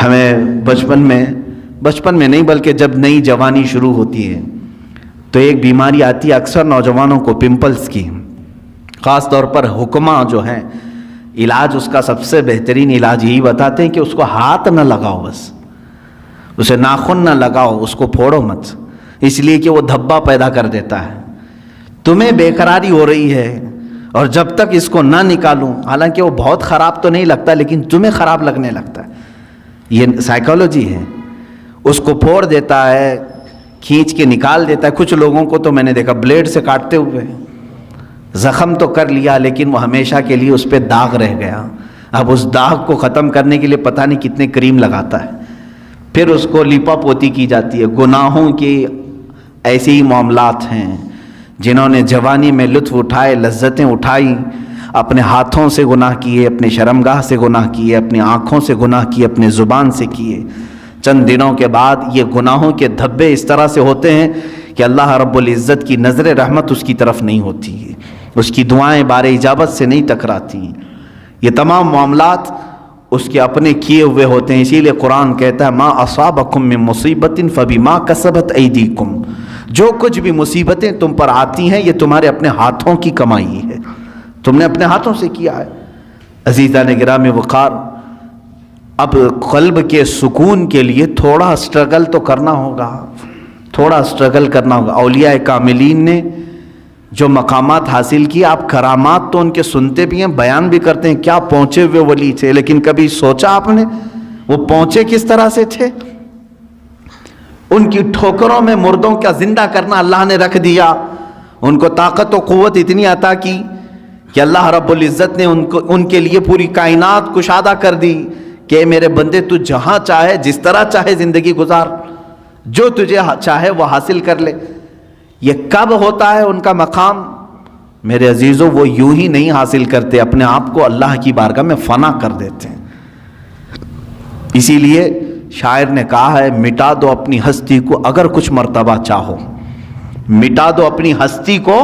ہمیں بچپن میں نہیں بلکہ جب نئی جوانی شروع ہوتی ہے تو ایک بیماری آتی ہے اکثر نوجوانوں کو، پمپلز کی، خاص طور پر حکماں جو ہیں علاج اس کا سب سے بہترین علاج یہی بتاتے ہیں کہ اس کو ہاتھ نہ لگاؤ، بس اسے ناخن نہ لگاؤ، اس کو پھوڑو مت، اس لیے کہ وہ دھبا پیدا کر دیتا ہے۔ تمہیں بے قراری ہو رہی ہے اور جب تک اس کو نہ نکالوں، حالانکہ وہ بہت خراب تو نہیں لگتا لیکن تمہیں خراب لگنے لگتا ہے، یہ سائیکالوجی ہے، اس کو پھوڑ دیتا ہے، کھینچ کے نکال دیتا ہے۔ کچھ لوگوں کو تو میں نے دیکھا بلیڈ سے کاٹتے ہوئے، زخم تو کر لیا لیکن وہ ہمیشہ کے لیے اس پہ داغ رہ گیا۔ اب اس داغ کو ختم کرنے کے لیے پتہ نہیں کتنے کریم لگاتا ہے، پھر اس کو لیپا پوتی کی جاتی ہے۔ گناہوں کے ایسے ہی معاملات ہیں، جنہوں نے جوانی میں لطف اٹھائے، لذتیں اٹھائی، اپنے ہاتھوں سے گناہ کیے، اپنے شرمگاہ سے گناہ کیے، اپنی آنکھوں سے گناہ کیے، اپنے زبان سے کیے، چند دنوں کے بعد یہ گناہوں کے دھبے اس طرح سے ہوتے ہیں کہ اللہ رب العزت کی نظر رحمت اس کی طرف نہیں ہوتی ہے، اس کی دعائیں بار اجابت سے نہیں ٹکراتی ہیں۔ یہ تمام معاملات اس کے اپنے کیے ہوئے ہوتے ہیں، اسی لیے قرآن کہتا ہے ما اصابکم من مصیبت فبما کسبت ایدیکم، جو کچھ بھی مصیبتیں تم پر آتی ہیں یہ تمہارے اپنے ہاتھوں کی کمائی ہے، تم نے اپنے ہاتھوں سے کیا ہے۔ عزیزان گرامی وقار، اب قلب کے سکون کے لیے تھوڑا سٹرگل تو کرنا ہوگا، تھوڑا سٹرگل کرنا ہوگا۔ اولیاء کاملین نے جو مقامات حاصل کیے، آپ کرامات تو ان کے سنتے بھی ہیں، بیان بھی کرتے ہیں، کیا پہنچے ہوئے ولی تھے، لیکن کبھی سوچا آپ نے وہ پہنچے کس طرح سے تھے؟ ان کی ٹھوکروں میں مردوں کا زندہ کرنا اللہ نے رکھ دیا، ان کو طاقت و قوت اتنی عطا کی کہ اللہ رب العزت نے ان کے لیے پوری کائنات کشادہ کر دی کہ میرے بندے تو جہاں چاہے جس طرح چاہے زندگی گزار، جو تجھے چاہے وہ حاصل کر لے۔ یہ کب ہوتا ہے ان کا مقام؟ میرے عزیزوں، وہ یوں ہی نہیں حاصل کرتے، اپنے آپ کو اللہ کی بارگاہ میں فنا کر دیتے ہیں۔ اسی لیے شاعر نے کہا ہے مٹا دو اپنی ہستی کو اگر کچھ مرتبہ چاہو، مٹا دو اپنی ہستی کو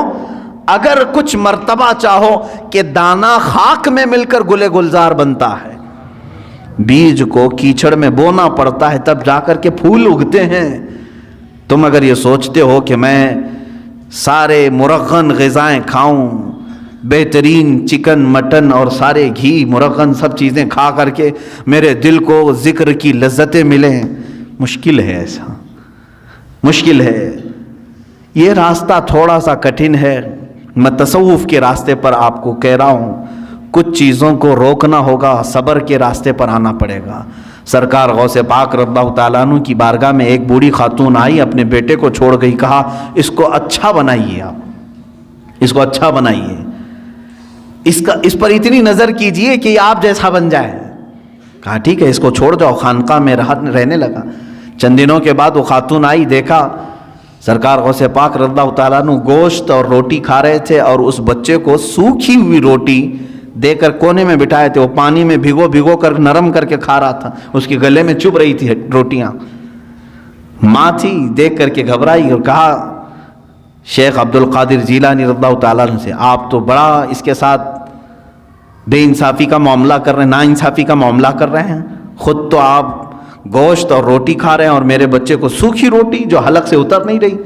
اگر کچھ مرتبہ چاہو، کہ دانا خاک میں مل کر گلے گلزار بنتا ہے۔ بیج کو کیچڑ میں بونا پڑتا ہے تب جا کر کے پھول اگتے ہیں۔ تم اگر یہ سوچتے ہو کہ میں سارے مرغن غذائیں کھاؤں، بہترین چکن مٹن اور سارے گھی مرغن سب چیزیں کھا کر کے میرے دل کو ذکر کی لذتیں ملیں، مشکل ہے، ایسا مشکل ہے۔ یہ راستہ تھوڑا سا کٹھن ہے، میں تصوف کے راستے پر آپ کو کہہ رہا ہوں، کچھ چیزوں کو روکنا ہوگا، صبر کے راستے پر آنا پڑے گا۔ سرکار غوث پاک رضی اللہ تعالیٰ عنہ کی بارگاہ میں ایک بوڑھی خاتون آئی، اپنے بیٹے کو چھوڑ گئی، کہا اس کو اچھا بنائیے، آپ اس کو اچھا بنائیے، اس پر اتنی نظر کیجئے کہ یہ آپ جیسا بن جائے۔ کہا ٹھیک ہے، اس کو چھوڑ جاؤ۔ خانقاہ میں رہنے لگا۔ چند دنوں کے بعد وہ خاتون آئی، دیکھا سرکار غوث پاک رضی اللہ تعالیٰ عنہ گوشت اور روٹی کھا رہے تھے، اور اس بچے کو سوکھی ہوئی روٹی دے کر کونے میں بٹھائے تھے، وہ پانی میں بھگو کر نرم کر کے کھا رہا تھا، اس کے گلے میں چبھ رہی تھی روٹیاں۔ ماں تھی، دیکھ کر کے گھبرائی اور کہا شیخ عبد القادر جیلانی رضی اللہ تعالیٰ عنہ سے، آپ تو بڑا اس کے ساتھ بے انصافی کا معاملہ کر رہے ہیں، نا انصافی کا معاملہ کر رہے ہیں، خود تو آپ گوشت اور روٹی کھا رہے ہیں اور میرے بچے کو سوکھی روٹی جو حلق سے اتر نہیں رہی۔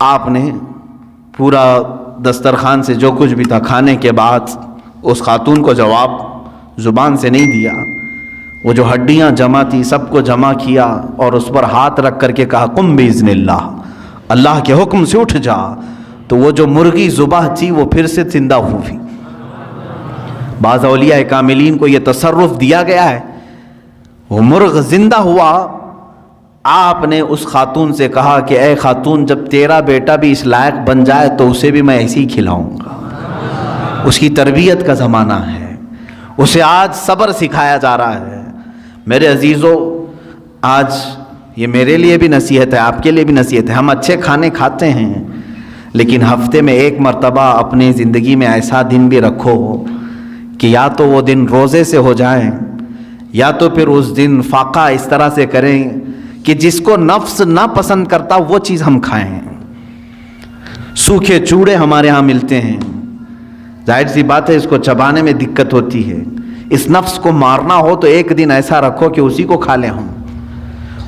آپ نے پورا دسترخوان سے جو کچھ بھی تھا کھانے کے بعد اس خاتون کو جواب زبان سے نہیں دیا، وہ جو ہڈیاں جمع تھی سب کو جمع کیا اور اس پر ہاتھ رکھ کر کے کہا قم باذن اللہ، اللہ کے حکم سے اٹھ جا۔ تو وہ جو مرغی ذبح تھی وہ پھر سے زندہ ہوئی۔ بعض اولیاء کاملین کو یہ تصرف دیا گیا ہے، وہ مرغ زندہ ہوا۔ آپ نے اس خاتون سے کہا کہ اے خاتون، جب تیرا بیٹا بھی اس لائق بن جائے تو اسے بھی میں ایسے ہی کھلاؤں گا۔ اس کی تربیت کا زمانہ ہے، اسے آج صبر سکھایا جا رہا ہے۔ میرے عزیزو، آج یہ میرے لیے بھی نصیحت ہے، آپ کے لیے بھی نصیحت ہے۔ ہم اچھے کھانے کھاتے ہیں، لیکن ہفتے میں ایک مرتبہ اپنی زندگی میں ایسا دن بھی رکھو کہ یا تو وہ دن روزے سے ہو جائیں، یا تو پھر اس دن فاقہ اس طرح سے کریں کہ جس کو نفس نہ پسند کرتا وہ چیز ہم کھائیں۔ سوکھے چوڑے ہمارے ہاں ملتے ہیں، ظاہر سی بات ہے اس کو چبانے میں دقت ہوتی ہے، اس نفس کو مارنا ہو تو ایک دن ایسا رکھو کہ اسی کو کھا لیں ہم.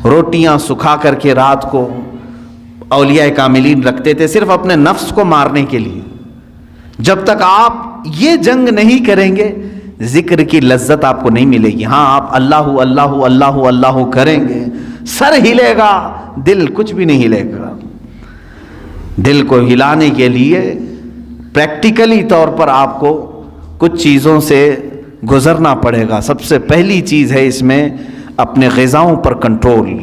روٹیاں سکھا کر کے رات کو اولیاء کاملین رکھتے تھے صرف اپنے نفس کو مارنے کے لیے. جب تک آپ یہ جنگ نہیں کریں گے ذکر کی لذت آپ کو نہیں ملے گی. ہاں آپ اللہ اللہ اللہ اللہ کریں گے, سر ہلے گا, دل کچھ بھی نہیں ہلے گا. دل کو ہلانے کے لیے پریکٹیکلی طور پر آپ کو کچھ چیزوں سے گزرنا پڑے گا. سب سے پہلی چیز ہے اس میں اپنے غذاؤں پر کنٹرول,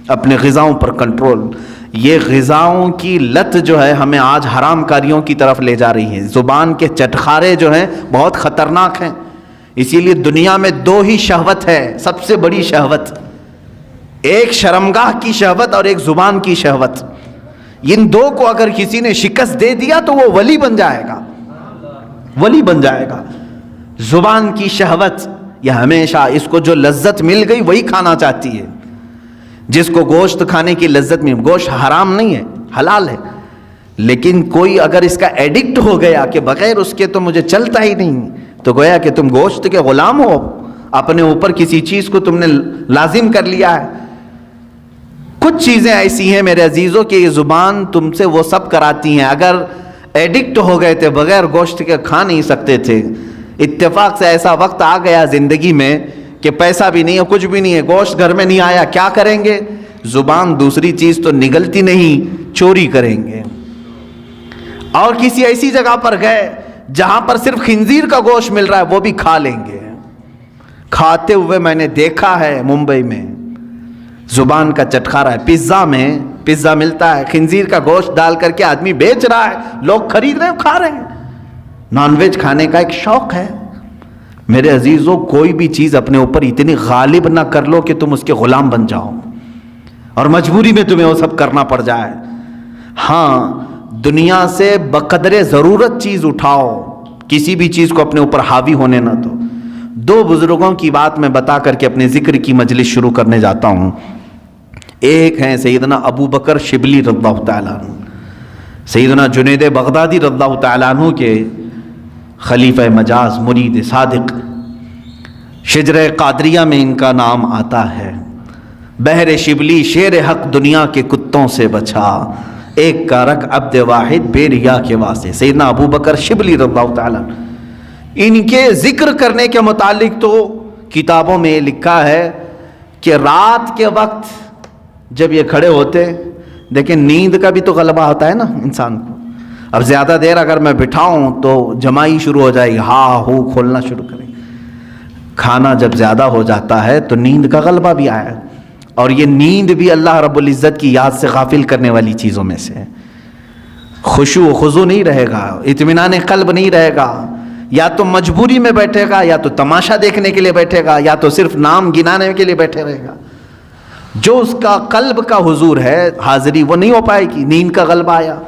اپنے غذاؤں پر کنٹرول. یہ غذاؤں کی لت جو ہے ہمیں آج حرام کاریوں کی طرف لے جا رہی ہے. زبان کے چٹخارے جو ہیں بہت خطرناک ہیں. اسی لیے دنیا میں دو ہی شہوت ہے, سب سے بڑی شہوت, ایک شرمگاہ کی شہوت اور ایک زبان کی شہوت. ان دو کو اگر کسی نے شکست دے دیا تو وہ ولی بن جائے گا, ولی بن جائے گا. زبان کی شہوت یہ ہمیشہ اس کو جو لذت مل گئی وہی کھانا چاہتی ہے. جس کو گوشت کھانے کی لذت میں, گوشت حرام نہیں ہے, حلال ہے, لیکن کوئی اگر اس کا ایڈکٹ ہو گیا کہ بغیر اس کے تو مجھے چلتا ہی نہیں, تو گویا کہ تم گوشت کے غلام ہو, اپنے اوپر کسی چیز کو تم نے لازم کر لیا ہے. کچھ چیزیں ایسی ہیں میرے عزیزوں کہ یہ زبان تم سے وہ سب کراتی ہیں. اگر ایڈکٹ ہو گئے تھے بغیر گوشت کے کھا نہیں سکتے تھے, اتفاق سے ایسا وقت آ گیا زندگی میں کہ پیسہ بھی نہیں ہے, کچھ بھی نہیں ہے, گوشت گھر میں نہیں آیا, کیا کریں گے؟ زبان دوسری چیز تو نگلتی نہیں, چوری کریں گے. اور کسی ایسی جگہ پر گئے جہاں پر صرف خنزیر کا گوشت مل رہا ہے وہ بھی کھا لیں گے. کھاتے ہوئے میں نے دیکھا ہے ممبئی میں, زبان کا چٹخارا ہے. پیزا میں پیزا ملتا ہے, خنزیر کا گوشت ڈال کر کے آدمی بیچ رہا ہے, لوگ خرید رہے ہیں, کھا رہے ہیں. نان ویج کھانے کا ایک شوق ہے. میرے عزیزوں کوئی بھی چیز اپنے اوپر اتنی غالب نہ کر لو کہ تم اس کے غلام بن جاؤ اور مجبوری میں تمہیں وہ سب کرنا پڑ جائے. ہاں دنیا سے بقدر ضرورت چیز اٹھاؤ, کسی بھی چیز کو اپنے اوپر حاوی ہونے نہ دو. دو بزرگوں کی بات میں بتا کر کے اپنے ذکر کی مجلس شروع کرنے جاتا ہوں. ایک ہیں سیدنا ابو بکر شبلی رضی اللہ تعالیٰ عنہ, سیدنا جنید بغدادی رضی اللہ تعالیٰ عنہ کے خلیفہ مجاز مرید صادق. شجرہ قادریہ میں ان کا نام آتا ہے. بحر شبلی شیر حق دنیا کے کتوں سے بچا, ایک کا رکھ عبد واحد بے ریا کے واسطے. سیدنا ابو بکر شبلی رضی اللہ تعالیٰ ان کے ذکر کرنے کے متعلق تو کتابوں میں لکھا ہے کہ رات کے وقت جب یہ کھڑے ہوتے, دیکھیں نیند کا بھی تو غلبہ ہوتا ہے نا انسان کو. اب زیادہ دیر اگر میں بٹھاؤں تو جمائی شروع ہو جائے گی, ہاں ہو کھولنا شروع کریں. کھانا جب زیادہ ہو جاتا ہے تو نیند کا غلبہ بھی آیا, اور یہ نیند بھی اللہ رب العزت کی یاد سے غافل کرنے والی چیزوں میں سے ہے. خشوع و خضوع نہیں رہے گا, اطمینان قلب نہیں رہے گا. یا تو مجبوری میں بیٹھے گا, یا تو تماشا دیکھنے کے لیے بیٹھے گا, یا تو صرف نام گنانے کے لیے بیٹھے رہے گا. جو اس کا قلب کا حضور ہے, حاضری, وہ نہیں ہو پائے گی. نیند کا غلبہ آیا.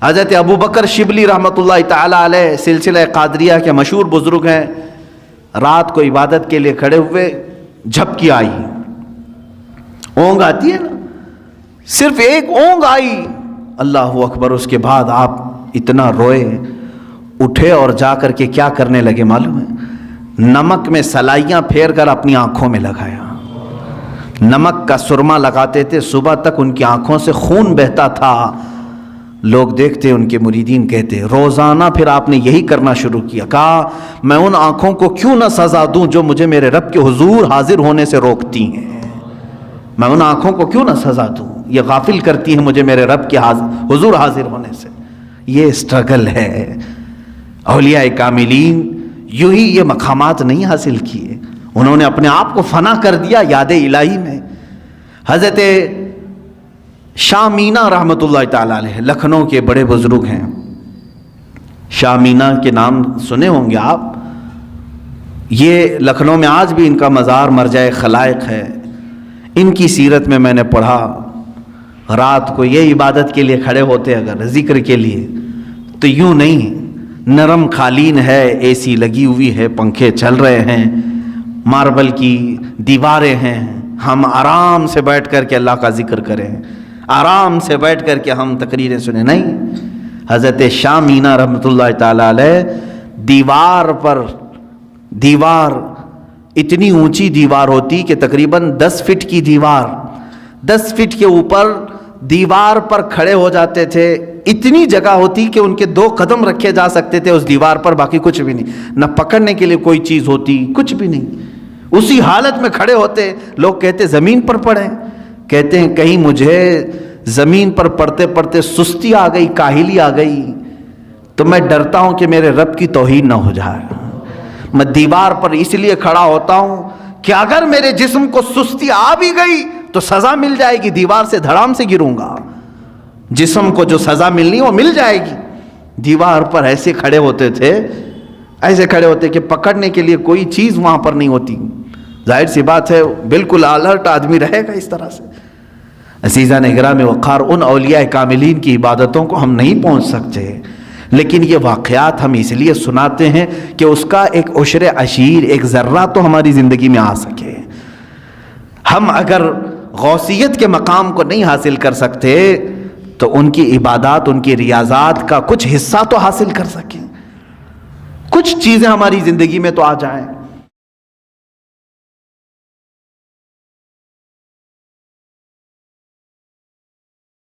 حضرت ابو بکر شبلی رحمۃ اللہ تعالیٰ علیہ سلسلہ قادریہ کے مشہور بزرگ ہیں. رات کو عبادت کے لیے کھڑے ہوئے, جھپکی آئی, اونگ آتی ہے نا, صرف ایک اونگ آئی, اللہ اکبر. اس کے بعد آپ اتنا روئے, اٹھے اور جا کر کے کیا کرنے لگے معلوم ہے؟ نمک میں سلائیاں پھیر کر اپنی آنکھوں میں لگایا. نمک کا سرما لگاتے تھے, صبح تک ان کی آنکھوں سے خون بہتا تھا. لوگ دیکھتے, ان کے مریدین کہتے, روزانہ پھر آپ نے یہی کرنا شروع کیا. کہا میں ان آنکھوں کو کیوں نہ سزا دوں جو مجھے میرے رب کے حضور حاضر ہونے سے روکتی ہیں. میں ان آنکھوں کو کیوں نہ سزا دوں, یہ غافل کرتی ہیں مجھے میرے رب کے حضور حاضر ہونے سے. یہ اسٹرگل ہے. اولیاء کاملین یوں ہی یہ مقامات نہیں حاصل کیے, انہوں نے اپنے آپ کو فنا کر دیا یاد الہی میں. حضرت شاہ مینا رحمۃ اللہ تعالیٰ علیہ لکھنؤ کے بڑے بزرگ ہیں. شاہ مینا کے نام سنے ہوں گے آپ. یہ لکھنؤ میں آج بھی ان کا مزار مرجع خلائق ہے. ان کی سیرت میں نے پڑھا, رات کو یہ عبادت کے لیے کھڑے ہوتے اگر ذکر کے لیے تو یوں نہیں, نرم قالین ہے, اے سی لگی ہوئی ہے, پنکھے چل رہے ہیں, ماربل کی دیواریں ہیں, ہم آرام سے بیٹھ کر کے اللہ کا ذکر کریں, آرام سے بیٹھ کر کے ہم تقریریں سنیں. نہیں, حضرت شاہ مینا رحمۃ اللہ تعالیٰ علیہ دیوار پر دیوار اتنی اونچی دیوار ہوتی کہ تقریباً 10 فٹ کی دیوار، 10 فٹ کے اوپر دیوار پر کھڑے ہو جاتے تھے، اتنی جگہ ہوتی کہ ان کے 2 قدم رکھے جا سکتے تھے اس دیوار پر، باقی کچھ بھی نہیں، نہ پکڑنے کے لیے کوئی چیز ہوتی، کچھ بھی نہیں، اسی حالت میں کھڑے ہوتے۔ لوگ کہتے زمین پر پڑھیں، کہتے ہیں کہیں مجھے زمین پر پڑھتے پڑھتے سستی آ گئی، کاہلی آ گئی تو میں ڈرتا ہوں کہ میرے رب کی توہین نہ ہو جائے، میں دیوار پر اس لیے کھڑا ہوتا ہوں کہ اگر میرے جسم کو سستی آ بھی گئی تو سزا مل جائے گی، دیوار سے دھڑام سے گروں گا، جسم کو جو سزا ملنی وہ مل جائے گی۔ دیوار پر ایسے کھڑے ہوتے تھے، ایسے کھڑے ہوتے کہ پکڑنے کے لیے کوئی چیز وہاں پر نہیں ہوتی، ظاہر سی بات ہے بالکل الرٹ آدمی رہے گا اس طرح سے۔ عزیزان اکرام وقار، ان اولیاء کاملین کی عبادتوں کو ہم نہیں پہنچ سکتے، لیکن یہ واقعات ہم اس لیے سناتے ہیں کہ اس کا ایک عشر عشیر، ایک ذرہ تو ہماری زندگی میں آ سکے۔ ہم اگر غوثیت کے مقام کو نہیں حاصل کر سکتے تو ان کی عبادات، ان کی ریاضات کا کچھ حصہ تو حاصل کر سکیں، کچھ چیزیں ہماری زندگی میں تو آ جائیں۔